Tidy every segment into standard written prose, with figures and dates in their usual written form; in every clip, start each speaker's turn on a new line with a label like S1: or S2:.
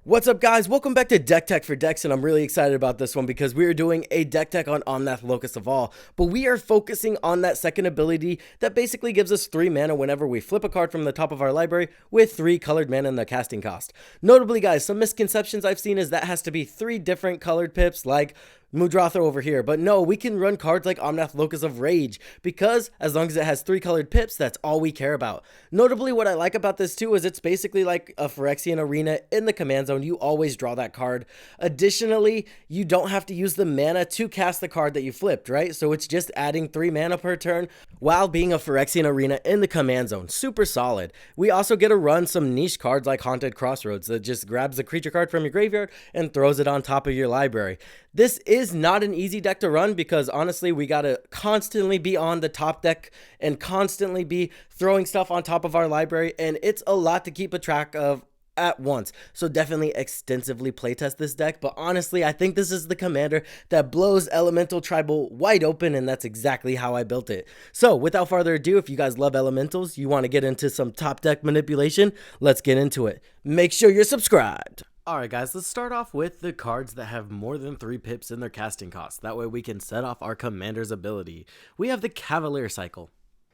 S1: What's up, guys? Welcome back to Deck Tech for Decks, and I'm really excited about this one because we are doing a deck tech on Omnath Locus of All, but we are focusing on that second ability that basically gives us 3 mana whenever we flip a card from the top of our library with 3 colored mana in the casting cost. Notably, guys, some misconceptions I've seen is that has to be 3 different colored pips like Mudratha over here, but no, we can run cards like Omnath Locus of Rage because as long as it has 3 colored pips, that's all we care about. Notably, what I like about this too is it's basically like a Phyrexian Arena in the command zone. You always draw that card. Additionally, you don't have to use the mana to cast the card that you flipped, right? So it's just adding 3 mana per turn while being a Phyrexian Arena in the command zone. Super solid. We also get to run some niche cards like Haunted Crossroads that just grabs a creature card from your graveyard and throws it on top of your library. This is not an easy deck to run because honestly, we gotta constantly be on the top deck and constantly be throwing stuff on top of our library, and it's a lot to keep a track of at once. So definitely extensively playtest this deck, but honestly, I think this is the commander that blows Elemental Tribal wide open, and that's exactly how I built it. So without further ado, if you guys love elementals, you want to get into some top deck manipulation, let's get into it. Make sure you're subscribed. Alright guys, let's start off with the cards that have more than 3 pips in their casting cost. That way we can set off our commander's ability. We have the Cavalier Cycle.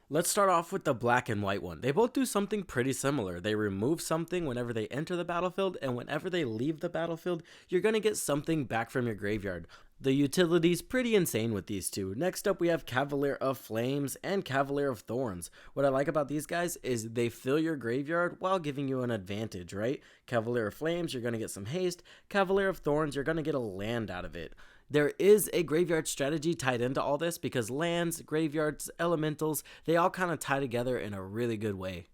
S1: Let's start off with the black and white one. They both do something pretty similar. They remove something whenever they enter the battlefield, and whenever they leave the battlefield, you're going to get something back from your graveyard. The utility's pretty insane with these two. Next up, we have Cavalier of Flames and Cavalier of Thorns. What I like about these guys is they fill your graveyard while giving you an advantage, right? Cavalier of Flames, you're going to get some haste. Cavalier of Thorns, you're going to get a land out of it. There is a graveyard strategy tied into all this because lands, graveyards, elementals, they all kind of tie together in a really good way.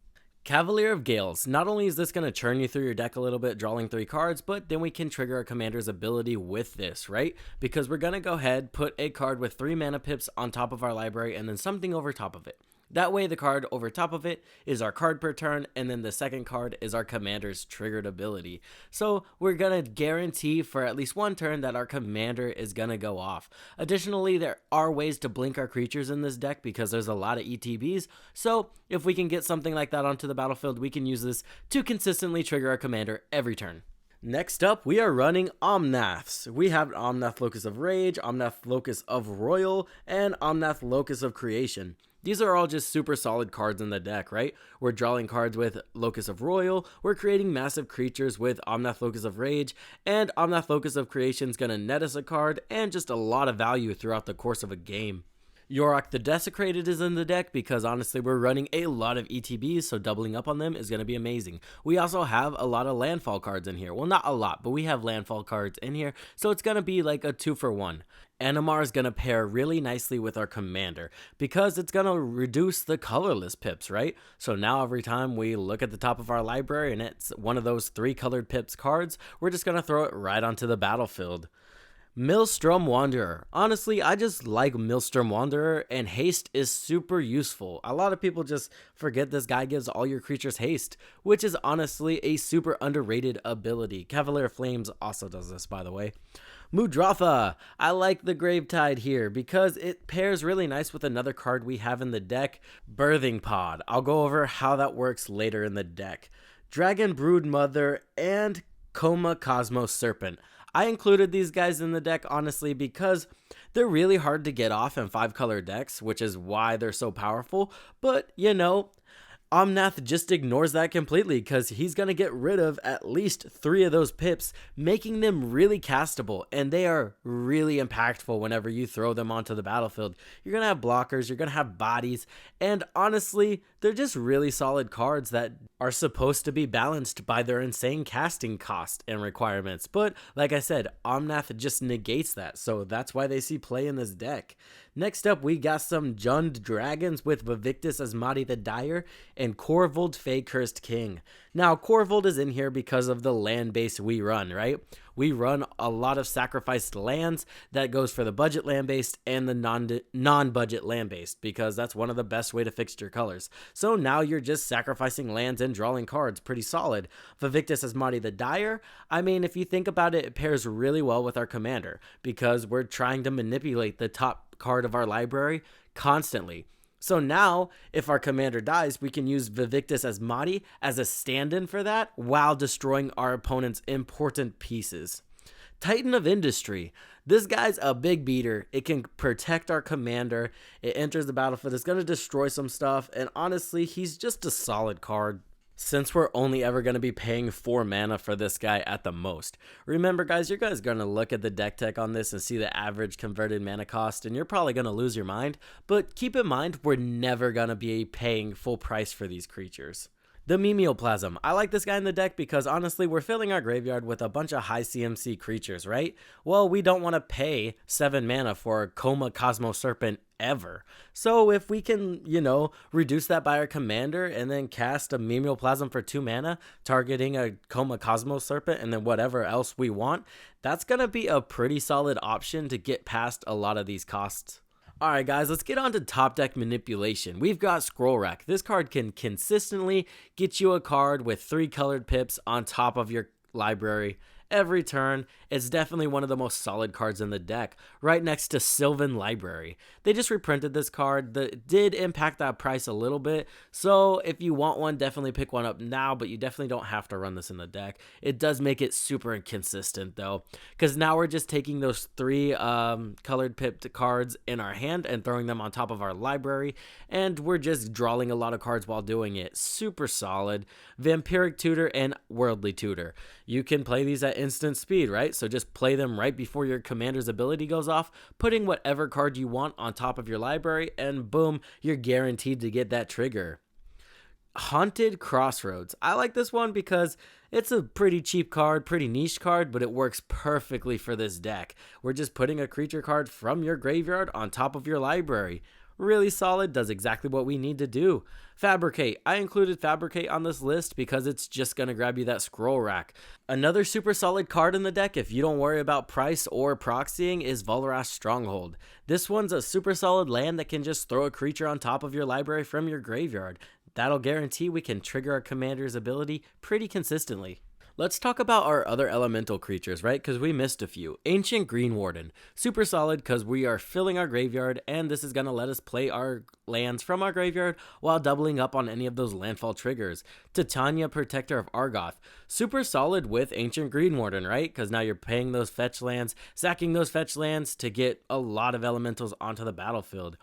S1: Cavalier of Gales. Not only is this going to churn you through your deck a little bit, drawing 3 cards, but then we can trigger a commander's ability with this, right? Because we're going to go ahead, put a card with 3 mana pips on top of our library, and then something over top of it. That way the card over top of it is our card per turn, and then the second card is our commander's triggered ability. So we're going to guarantee for at least 1 turn that our commander is going to go off. Additionally, there are ways to blink our creatures in this deck because there's a lot of ETBs. So if we can get something like that onto the battlefield, we can use this to consistently trigger our commander every turn. Next up, we are running Omnaths. We have Omnath Locus of Rage, Omnath Locus of Royal, and Omnath Locus of Creation. These are all just super solid cards in the deck, right? We're drawing cards with Locus of Royal, we're creating massive creatures with Omnath Locus of Rage, and Omnath Locus of Creation is going to net us a card and just a lot of value throughout the course of a game. Yorick the Desecrated is in the deck because honestly we're running a lot of ETBs, so doubling up on them is going to be amazing. We also have a lot of landfall cards in here. Well, not a lot, but we have landfall cards in here, so it's going to be like a 2-for-1. Animar is going to pair really nicely with our commander because it's going to reduce the colorless pips, right? So now every time we look at the top of our library and it's one of those 3 colored pips cards, we're just going to throw it right onto the battlefield. Maelstrom Wanderer. Honestly, I just like Maelstrom Wanderer, and haste is super useful. A lot of people just forget this guy gives all your creatures haste, which is honestly a super underrated ability. Cavalier of Flames also does this, by the way. Mudratha. I like the Gravetide here because it pairs really nice with another card we have in the deck, Birthing Pod. I'll go over how that works later in the deck. Dragon Brood Mother and Coma Cosmos Serpent. I included these guys in the deck honestly because they're really hard to get off in 5-color decks, which is why they're so powerful, but you know, Omnath just ignores that completely because he's going to get rid of at least 3 of those pips, making them really castable, and they are really impactful whenever you throw them onto the battlefield. You're going to have blockers, you're going to have bodies, and honestly, they're just really solid cards that are supposed to be balanced by their insane casting cost and requirements. But like I said, Omnath just negates that, so that's why they see play in this deck. Next up, we got some Jund Dragons with Vivictus Asmati the Dire and Korvold Fey Cursed King. Now, Korvold is in here because of the land base we run, right? We run a lot of sacrificed lands that goes for the budget land based and the non-budget land based because that's one of the best way to fix your colors. So now you're just sacrificing lands and drawing cards. Pretty solid. Vivictus Asmati the Dire, I mean, if you think about it, it pairs really well with our commander because we're trying to manipulate the top card of our library constantly. So now, if our commander dies, we can use Vivictus Asmati as a stand-in for that while destroying our opponent's important pieces. Titan of Industry. This guy's a big beater. It can protect our commander. It enters the battlefield. It's going to destroy some stuff. And honestly, he's just a solid card, since we're only ever going to be paying 4 mana for this guy at the most. Remember, guys, you're guys going to look at the deck tech on this and see the average converted mana cost, and you're probably going to lose your mind. But keep in mind, we're never going to be paying full price for these creatures. The Mimeoplasm. I like this guy in the deck because honestly, we're filling our graveyard with a bunch of high CMC creatures, right? Well, we don't want to pay 7 mana for a Coma Cosmo Serpent ever. So if we can, reduce that by our commander and then cast a Mimeoplasm for 2 mana, targeting a Coma Cosmo Serpent and then whatever else we want, that's going to be a pretty solid option to get past a lot of these costs. Alright guys, let's get on to top deck manipulation. We've got Scroll Rack. This card can consistently get you a card with 3 colored pips on top of your library every turn. It's definitely one of the most solid cards in the deck, right next to Sylvan Library. They just reprinted this card that did impact that price a little bit, so if you want one, definitely pick one up now, but you definitely don't have to run this in the deck. It does make it super inconsistent though, because now we're just taking those 3 colored pipped cards in our hand and throwing them on top of our library, and we're just drawing a lot of cards while doing it. Super solid. Vampiric Tutor and Worldly Tutor. You can play these at instant speed, right? So just play them right before your commander's ability goes off, putting whatever card you want on top of your library, and boom, you're guaranteed to get that trigger. Haunted Crossroads. I like this one because it's a pretty cheap card, pretty niche card, but it works perfectly for this deck. We're just putting a creature card from your graveyard on top of your library. Really solid, does exactly what we need to do. Fabricate. I included Fabricate on this list because it's just going to grab you that Scroll Rack. Another super solid card in the deck, if you don't worry about price or proxying, is Volrath's Stronghold. This one's a super solid land that can just throw a creature on top of your library from your graveyard. That'll guarantee we can trigger our commander's ability pretty consistently. Let's talk about our other elemental creatures, right? Because we missed a few. Ancient Green Warden. Super solid because we are filling our graveyard, and this is going to let us play our lands from our graveyard while doubling up on any of those landfall triggers. Titania, Protector of Argoth. Super solid with Ancient Green Warden, right? Because now you're paying those fetch lands, sacking those fetch lands to get a lot of elementals onto the battlefield.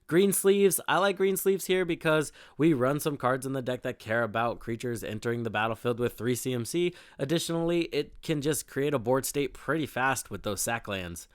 S1: Green Sleeves. I like Green Sleeves here because we run some cards in the deck that care about creatures entering the battlefield with 3 CMC. Additionally, it can just create a board state pretty fast with those sack lands.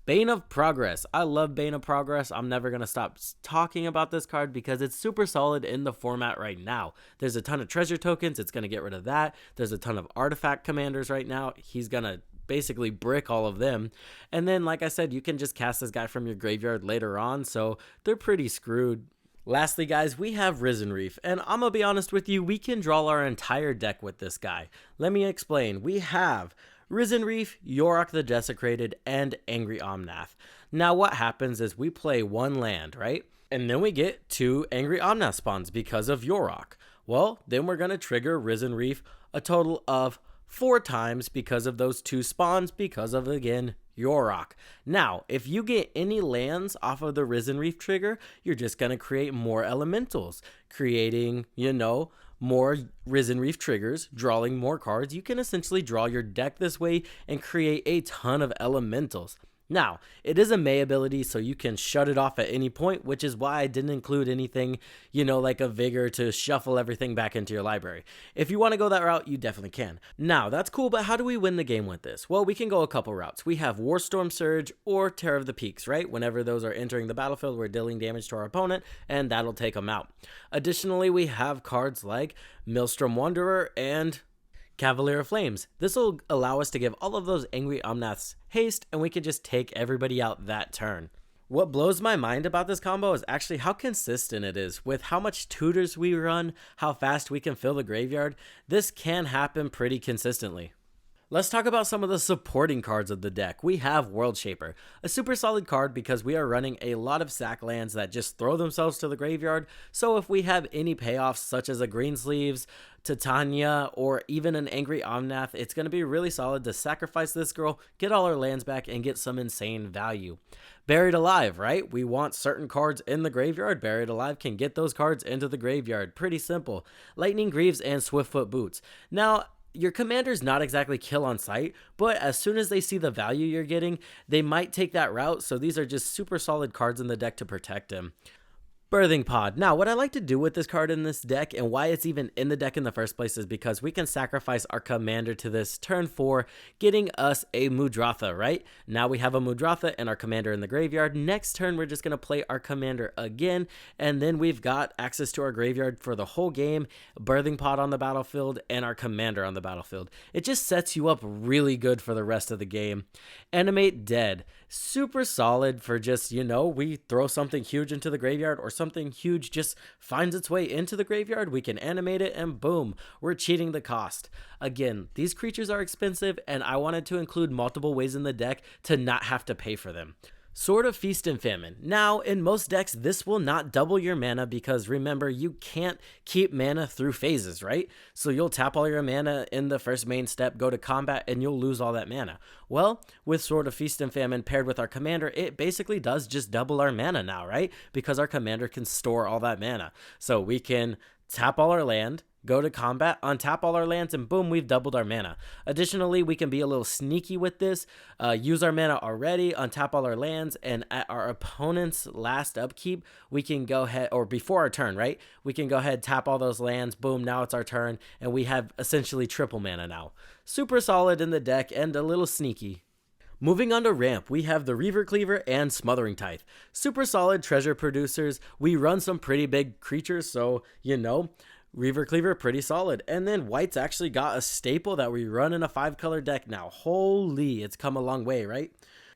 S1: Bane of Progress. I love Bane of Progress. I'm never going to stop talking about this card because it's super solid in the format right now. There's a ton of treasure tokens. It's going to get rid of that. There's a ton of artifact commanders right now. He's going to basically brick all of them, and then like I said, you can just cast this guy from your graveyard later on, so they're pretty screwed. Lastly guys, we have Risen Reef, and I'm gonna be honest with you, we can draw our entire deck with this guy. Let me explain. We have Risen Reef, Yorick the Desecrated, and Angry Omnath. Now what happens is we play 1 land, right? And then we get 2 Angry Omnath spawns because of Yorick. Well, then we're gonna trigger Risen Reef a total of 4 times because of those 2 spawns, because of, again, Yorick. Now, if you get any lands off of the Risen Reef trigger, you're just going to create more elementals, creating, more Risen Reef triggers, drawing more cards. You can essentially draw your deck this way and create a ton of elementals. Now, it is a May ability, so you can shut it off at any point, which is why I didn't include anything, like a Vigor to shuffle everything back into your library. If you want to go that route, you definitely can. Now, that's cool, but how do we win the game with this? Well, we can go a couple routes. We have Warstorm Surge or Terror of the Peaks, right? Whenever those are entering the battlefield, we're dealing damage to our opponent, and that'll take them out. Additionally, we have cards like Maelstrom Wanderer and Cavalier of Flames. This will allow us to give all of those Angry Omnaths haste, and we can just take everybody out that turn. What blows my mind about this combo is actually how consistent it is with how much tutors we run, how fast we can fill the graveyard. This can happen pretty consistently. Let's talk about some of the supporting cards of the deck. We have World Shaper, a super solid card because we are running a lot of sack lands that just throw themselves to the graveyard. So if we have any payoffs such as a Greensleeves, Titania, or even an Angry Omnath, it's going to be really solid to sacrifice this girl, get all our lands back, and get some insane value. Buried Alive, right? We want certain cards in the graveyard. Buried Alive can get those cards into the graveyard. Pretty simple. Lightning Greaves and Swiftfoot Boots. Now, your commander's not exactly kill on sight, but as soon as they see the value you're getting, they might take that route, so these are just super solid cards in the deck to protect him. Birthing Pod. Now, what I like to do with this card in this deck and why it's even in the deck in the first place is because we can sacrifice our commander to this turn 4, getting us a Mudratha, right? Now we have a Mudratha and our commander in the graveyard. Next turn, we're just going to play our commander again, and then we've got access to our graveyard for the whole game, Birthing Pod on the battlefield, and our commander on the battlefield. It just sets you up really good for the rest of the game. Animate Dead. Super solid for just, we throw something huge into the graveyard or something huge just finds its way into the graveyard, we can animate it, and boom, we're cheating the cost. Again, these creatures are expensive, and I wanted to include multiple ways in the deck to not have to pay for them. Sword of Feast and Famine. Now, in most decks, this will not double your mana because remember, you can't keep mana through phases, right? So you'll tap all your mana in the first main step, go to combat, and you'll lose all that mana. Well, with Sword of Feast and Famine paired with our commander, it basically does just double our mana now, right? Because our commander can store all that mana. So we can tap all our land, go to combat, untap all our lands, and boom, we've doubled our mana. Additionally, we can be a little sneaky with this, use our mana already, untap all our lands, and at our opponent's last upkeep, we can go ahead, or before our turn, right? We can go ahead, tap all those lands, boom, now it's our turn, and we have essentially triple mana now. Super solid in the deck, and a little sneaky. Moving on to ramp, we have the Reaver Cleaver and Smothering Tithe. Super solid treasure producers. We run some pretty big creatures, so, Reaver Cleaver, pretty solid. And then White's actually got a staple that we run in a 5-color deck now. Holy, it's come a long way, right?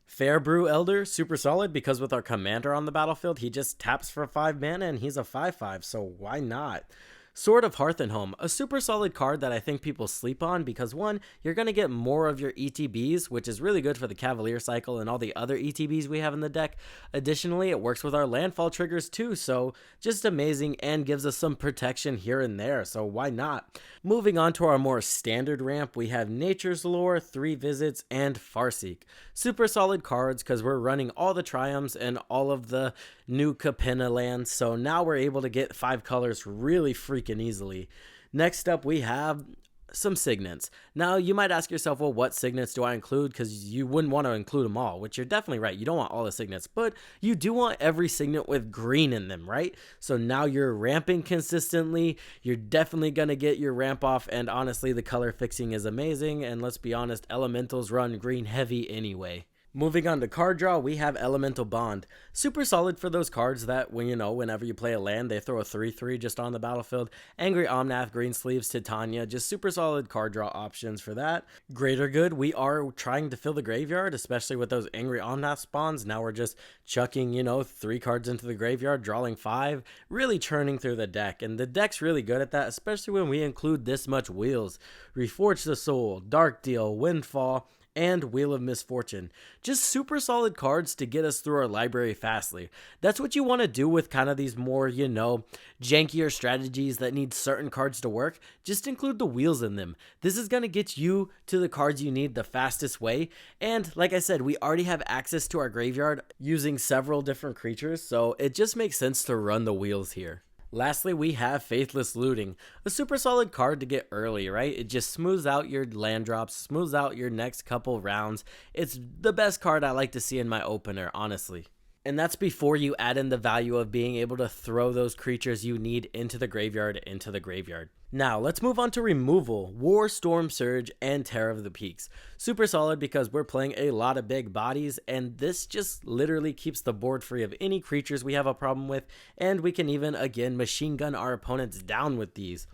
S1: Fairbrew Elder, super solid because with our commander on the battlefield, he just taps for 5 mana and he's a 5/5, so why not? Sword of Hearth and Home, a super solid card that I think people sleep on because one, you're going to get more of your ETBs, which is really good for the Cavalier cycle and all the other ETBs we have in the deck. Additionally, it works with our landfall triggers too, so just amazing and gives us some protection here and there, so why not? Moving on to our more standard ramp, we have Nature's Lore, 3 Visits, and Farseek. Super solid cards because we're running all the Triumphs and all of the new Capenna lands, so now we're able to get 5 colors really freaking easily. Next up, we have some signets. Now, you might ask yourself, well, what signets do I include? Because you wouldn't want to include them all, which you're definitely right. You don't want all the signets, but you do want every signet with green in them, right? So now you're ramping consistently. You're definitely going to get your ramp off, and honestly, the color fixing is amazing, and let's be honest, elementals run green heavy anyway. Moving on to card draw, we have Elemental Bond. Super solid for those cards that, whenever you play a land, they throw a 3/3 just on the battlefield. Angry Omnath, Greensleeves, Titania, just super solid card draw options for that. Greater Good, we are trying to fill the graveyard, especially with those Angry Omnath spawns. Now we're just chucking, 3 cards into the graveyard, drawing 5, really churning through the deck. And the deck's really good at that, especially when we include this much wheels. Reforge the Soul, Dark Deal, Windfall, and Wheel of Misfortune. Just super solid cards to get us through our library fastly. That's what you want to do with kind of these more, jankier strategies that need certain cards to work. Just include the wheels in them. This is going to get you to the cards you need the fastest way. And like I said, we already have access to our graveyard using several different creatures, so it just makes sense to run the wheels here. Lastly, we have Faithless Looting, a super solid card to get early, right? It just smooths out your land drops, smooths out your next couple rounds. It's the best card I like to see in my opener, honestly. And that's before you add in the value of being able to throw those creatures you need into the graveyard. Now, let's move on to removal, War, Storm Surge, and Terror of the Peaks. Super solid because we're playing a lot of big bodies, and this just literally keeps the board free of any creatures we have a problem with, and we can even, again, machine gun our opponents down with these.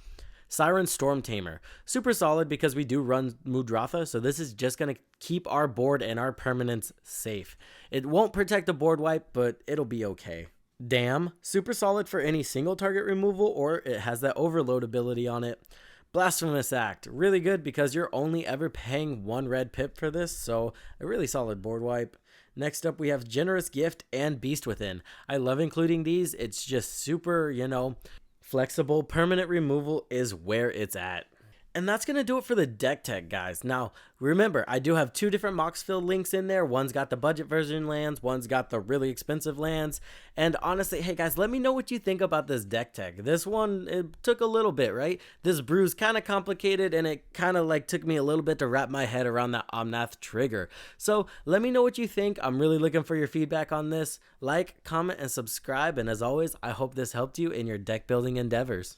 S1: Siren Storm Tamer. Super solid because we do run Mudratha, so this is just going to keep our board and our permanents safe. It won't protect a board wipe, but it'll be okay. Damn. Super solid for any single target removal, or it has that overload ability on it. Blasphemous Act, really good because you're only ever paying 1 red pip for this, so a really solid board wipe. Next up, we have Generous Gift and Beast Within. I love including these. It's just super, flexible. Permanent removal is where it's at. And that's going to do it for the deck tech, guys. Now, remember, I do have 2 different Moxfield links in there. One's got the budget version lands, one's got the really expensive lands. And honestly, hey guys, let me know what you think about this deck tech. This one, it took a little bit, right? This brew's kind of complicated, and it kind of like took me a little bit to wrap my head around that Omnath trigger. So let me know what you think. I'm really looking for your feedback on this. Like, comment, and subscribe. And as always, I hope this helped you in your deck building endeavors.